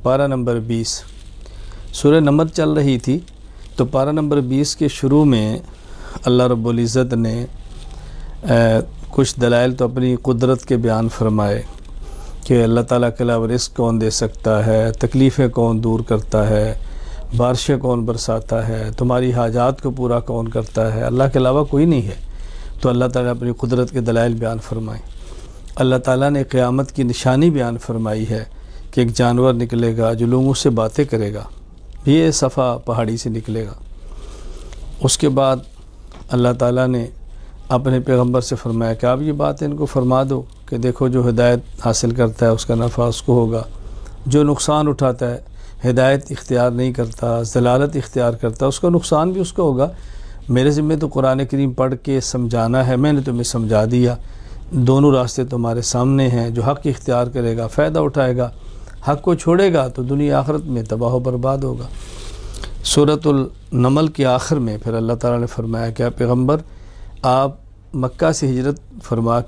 پارہ نمبر 20 سورہ نمل چل رہی تھی، تو پارہ نمبر 20 کے شروع میں اللہ رب العزت نے کچھ دلائل تو اپنی قدرت کے بیان فرمائے کہ اللہ تعالیٰ کے علاوہ رزق کون دے سکتا ہے، تکلیفیں کون دور کرتا ہے، بارشیں کون برساتا ہے، تمہاری حاجات کو پورا کون کرتا ہے، اللہ کے علاوہ کوئی نہیں ہے۔ تو اللہ تعالیٰ نے اپنی قدرت کے دلائل بیان فرمائے۔ اللہ تعالیٰ نے قیامت کی نشانی بیان فرمائی ہے کہ ایک جانور نکلے گا جو لوگوں سے باتیں کرے گا، یہ صفا پہاڑی سے نکلے گا۔ اس کے بعد اللہ تعالیٰ نے اپنے پیغمبر سے فرمایا کہ آپ یہ بات ان کو فرما دو کہ دیکھو جو ہدایت حاصل کرتا ہے اس کا نفع اس کو ہوگا، جو نقصان اٹھاتا ہے، ہدایت اختیار نہیں کرتا، ضلالت اختیار کرتا، اس کا نقصان بھی اس کا ہوگا۔ میرے ذمہ تو قرآن کریم پڑھ کے سمجھانا ہے، میں نے تمہیں سمجھا دیا، دونوں راستے تمہارے سامنے ہیں، جو حق اختیار کرے گا فائدہ اٹھائے گا، حق کو چھوڑے گا تو دنیا آخرت میں تباہ و برباد ہوگا۔ سورۃ النمل کے آخر میں پھر اللہ تعالیٰ نے فرمایا کہ پیغمبر آپ مکہ سے ہجرت فرما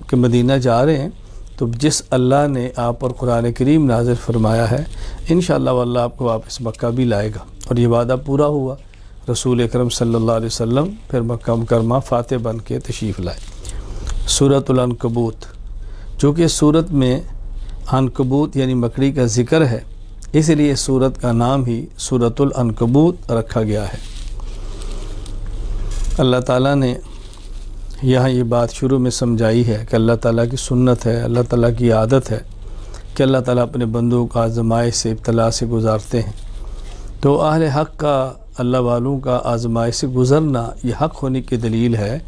کے مدینہ جا رہے ہیں، تو جس اللہ نے آپ پر قرآن کریم نازل فرمایا ہے انشاءاللہ واللہ آپ کو واپس مکہ بھی لائے گا، اور یہ وعدہ پورا ہوا۔ رسول اکرم صلی اللہ علیہ وسلم پھر مکہ مکرمہ فاتح بن کے تشریف لائے۔ سورۃ العنکبوت، چونکہ سورت میں عنکبوت یعنی مکڑی کا ذکر ہے، اس لیے سورت کا نام ہی سورۃ العنکبوت رکھا گیا ہے۔ اللہ تعالیٰ نے یہاں یہ بات شروع میں سمجھائی ہے کہ اللہ تعالیٰ کی سنت ہے، اللہ تعالیٰ کی عادت ہے کہ اللہ تعالیٰ اپنے بندوں کا آزمائش سے ابتلا سے گزارتے ہیں۔ تو اہل حق کا، اللہ والوں کا آزمائش سے گزرنا یہ حق ہونے کی دلیل ہے،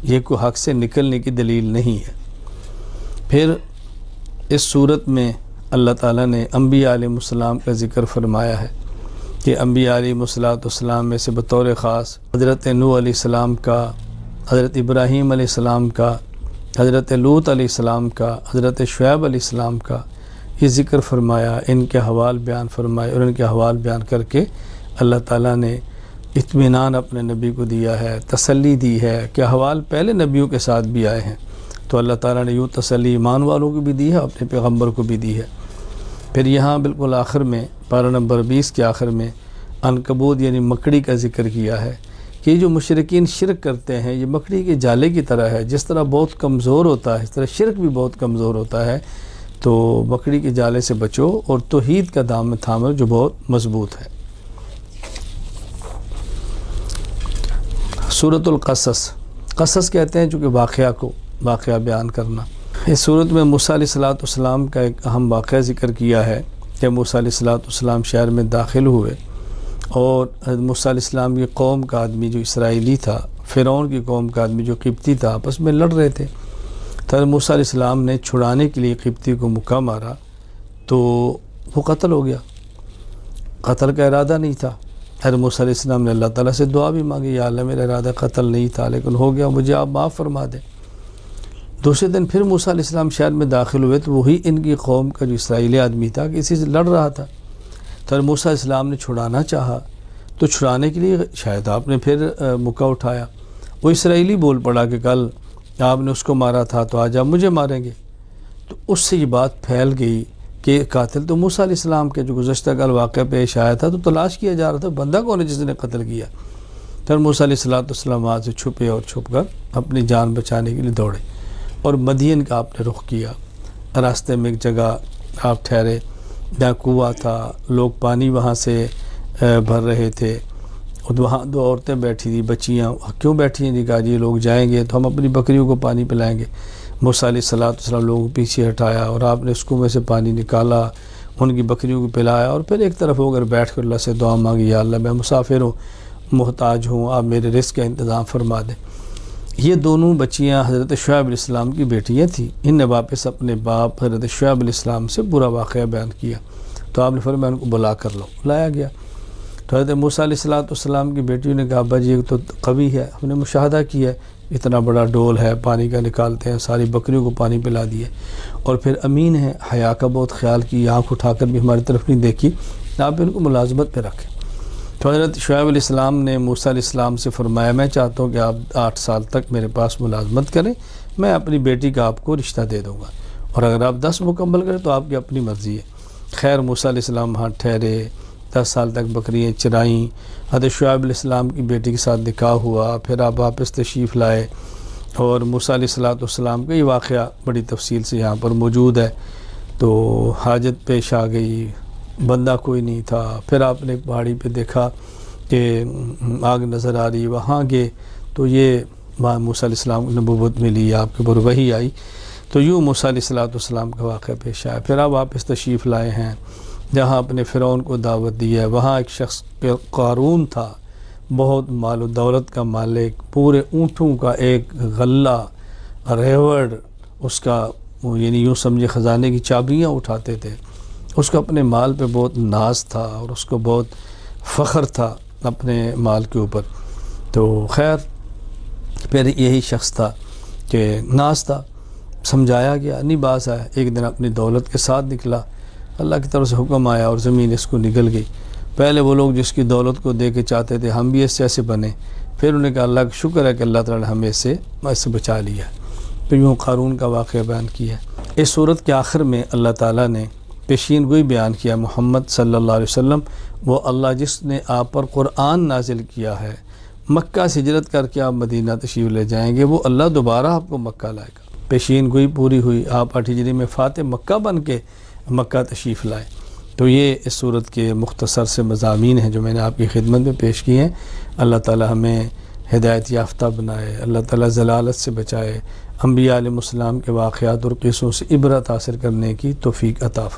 یہ کوئی حق سے نکلنے کی دلیل نہیں ہے۔ پھر اس صورت میں اللہ تعالیٰ نے انبیاء علیہ السلام کا ذکر فرمایا ہے کہ انبیاء علیہ السلام میں سے بطور خاص حضرت نوح علیہ السلام کا، حضرت ابراہیم علیہ السلام کا، حضرت لوط علیہ السلام کا، حضرت شعیب علیہ السلام کا یہ ذکر فرمایا، ان کے حوال بیان فرمائے، اور ان کے حوال بیان کر کے اللہ تعالیٰ نے اطمینان اپنے نبی کو دیا ہے، تسلی دی ہے کہ حوال پہلے نبیوں کے ساتھ بھی آئے ہیں، تو اللہ تعالیٰ نے یوں تسلی ایمان والوں کو بھی دی ہے، اپنے پیغمبر کو بھی دی ہے۔ پھر یہاں بالکل آخر میں پارہ نمبر 20 کے آخر میں عنکبوت یعنی مکڑی کا ذکر کیا ہے کہ جو مشرکین شرک کرتے ہیں یہ مکڑی کے جالے کی طرح ہے، جس طرح بہت کمزور ہوتا ہے اس طرح شرک بھی بہت کمزور ہوتا ہے، تو مکڑی کے جالے سے بچو اور توحید کا دامن تھامو جو بہت مضبوط ہے۔ سورۃ القصص، قصص کہتے ہیں چونکہ واقعہ بیان کرنا۔ اس صورت میں موسیٰ علیہ السلام کا ایک اہم واقعہ ذکر کیا ہے کہ موسیٰ علیہ السلام شہر میں داخل ہوئے، اور حضرت موسیٰ علیہ السلام کی قوم کا آدمی جو اسرائیلی تھا، فرعون کی قوم کا آدمی جو قبطی تھا، آپس میں لڑ رہے تھے۔ تو حضرت موسیٰ علیہ السلام نے چھڑانے کے لیے قبطی کو مکہ مارا تو وہ قتل ہو گیا، قتل کا ارادہ نہیں تھا۔ حضرت موسیٰ علیہ السلام نے اللہ تعالیٰ سے دعا بھی مانگی، یا اللہ میرا ارادہ قتل نہیں تھا لیکن ہو گیا، مجھے آپ معاف فرما دیں۔ دوسرے دن پھر موسیٰ علیہ السلام شہر میں داخل ہوئے تو وہی ان کی قوم کا جو اسرائیلی آدمی تھا کسی سے لڑ رہا تھا، تو حضرت موسیٰ علیہ السلام نے چھڑانا چاہا، تو چھڑانے کے لیے شاید آپ نے پھر مکہ اٹھایا، وہ اسرائیلی بول پڑا کہ کل آپ نے اس کو مارا تھا تو آج آپ مجھے ماریں گے، تو اس سے یہ بات پھیل گئی کہ قاتل تو موسیٰ علیہ السلام کے جو گزشتہ کل واقعہ پیش آیا تھا، تو تلاش کیا جا رہا تھا بندہ کون ہے جس نے قتل کیا۔ پھر موسیٰ علیہ السلام وہاں سے چھپے اور چھپ کر اپنی جان بچانے کے لیے دوڑے، اور مدین کا آپ نے رخ کیا۔ راستے میں ایک جگہ آپ ٹھہرے جہاں کنواں تھا، لوگ پانی وہاں سے بھر رہے تھے، اور وہاں دو عورتیں بیٹھی تھیں، بچیاں کیوں بیٹھی ہیں؟ کہا جی لوگ جائیں گے تو ہم اپنی بکریوں کو پانی پلائیں گے۔ موسیٰ علیہ السلام لوگوں کو پیچھے ہٹایا اور آپ نے اس کنویں سے پانی نکالا، ان کی بکریوں کو پلایا، اور پھر ایک طرف ہو کر بیٹھ کر اللہ سے دعا مانگی، یا اللہ میں مسافر ہوں، محتاج ہوں، آپ میرے رزق کا انتظام فرما دیں۔ یہ دونوں بچیاں حضرت شعیب علیہ السلام کی بیٹیاں تھیں، ان نے واپس اپنے باپ حضرت شعیب علیہ السلام سے برا واقعہ بیان کیا، تو آپ نے فرمایا ان کو بلا کر لو، لایا گیا۔ تو حضرت موسیٰ علیہ السلام کی بیٹیوں نے کہا ابا جی تو قوی ہے، ہم نے مشاہدہ کیا ہے، اتنا بڑا ڈول ہے پانی کا نکالتے ہیں، ساری بکریوں کو پانی پلا دیے، اور پھر امین ہے، حیا کا بہت خیال کی، آنکھ اٹھا کر بھی ہماری طرف نہیں دیکھی، آپ ان کو ملازمت پہ رکھیں۔ تو حضرت شعیب علیہ السلام نے موسیٰ علیہ السلام سے فرمایا میں چاہتا ہوں کہ آپ 8 سال تک میرے پاس ملازمت کریں، میں اپنی بیٹی کا آپ کو رشتہ دے دوں گا، اور اگر آپ 10 مکمل کریں تو آپ کی اپنی مرضی ہے۔ خیر موسیٰ علیہ السلام وہاں ٹھہرے، 10 سال تک بکریاں چرائیں، حضرت شعیب علیہ السلام کی بیٹی کے ساتھ نکاح ہوا، پھر آپ واپس تشریف لائے، اور موسیٰ علیہ السلام کا یہ واقعہ بڑی تفصیل سے یہاں پر موجود ہے۔ تو حاجت پیش آ گئی، بندہ کوئی نہیں تھا، پھر آپ نے ایک پہاڑی پہ دیکھا کہ آگ نظر آ رہی، وہاں گئے تو یہ وہاں موسیٰ علیہ السلام کو نبوت ملی، آپ کے اوپر وحی آئی، تو یوں موسیٰ علیہ السلام کا واقعہ پیش آیا۔ پھر آپ واپس تشریف لائے ہیں جہاں اپنے فرعون کو دعوت دی ہے، وہاں ایک شخص قارون تھا، بہت مال و دولت کا مالک، پورے اونٹوں کا ایک غلہ ریوڑ اس کا، یعنی یوں سمجھے خزانے کی چابیاں اٹھاتے تھے، اس کو اپنے مال پہ بہت ناز تھا اور اس کو بہت فخر تھا اپنے مال کے اوپر۔ تو خیر پھر یہی شخص تھا کہ ناز تھا، سمجھایا گیا، نہیں باز آیا، ایک دن اپنی دولت کے ساتھ نکلا، اللہ کی طرف سے حکم آیا اور زمین اس کو نگل گئی۔ پہلے وہ لوگ جس کی دولت کو دے کے چاہتے تھے ہم بھی اس سے ایسے بنے، پھر انہوں نے کہا اللہ کا شکر ہے کہ اللہ تعالی نے ہمیں اس سے بچا لیا۔ تو یوں قارون کا واقعہ بیان کیا ہے۔ اس صورت کے آخر میں اللہ تعالیٰ نے پیشین گوئی بیان کیا، محمد صلی اللہ علیہ وسلم وہ اللہ جس نے آپ پر قرآن نازل کیا ہے، مکہ سے ہجرت کر کے آپ مدینہ تشریف لے جائیں گے، وہ اللہ دوبارہ آپ کو مکہ لائے گا۔ پیشین گوئی پوری ہوئی، آپ 8 ہجری میں فاتح مکہ بن کے مکہ تشریف لائے۔ تو یہ اس صورت کے مختصر سے مضامین ہیں جو میں نے آپ کی خدمت میں پیش کیے ہیں۔ اللہ تعالی ہمیں ہدایت یافتہ بنائے، اللہ تعالی ضلالت سے بچائے، انبیاء علیہ السلام کے واقعات اور قصوں سے عبرت حاصل کرنے کی توفیق عطا فرمائے۔